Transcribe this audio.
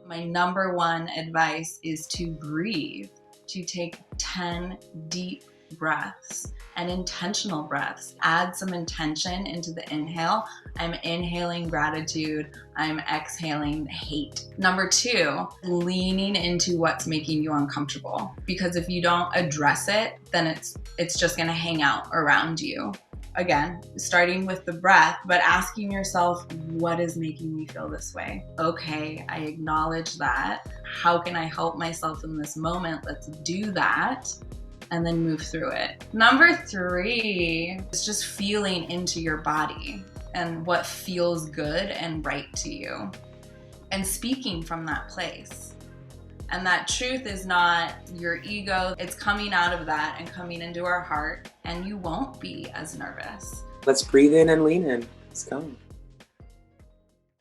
My number one advice is to breathe, to take 10 deep breaths and intentional breaths. Add some intention into the inhale. I'm inhaling gratitude. I'm exhaling hate. Number two, leaning into what's making you uncomfortable. Because if you don't address it, then it's just gonna hang out around you. Again, starting with the breath, but asking yourself, what is making me feel this way? Okay, I acknowledge that. How can I help myself in this moment? Let's do that. And then move through it. Number three is just feeling into your body and what feels good and right to you. And speaking from that place. And that truth is not your ego. It's coming out of that and coming into our heart, and you won't be as nervous. Let's breathe in and lean in. Let's go.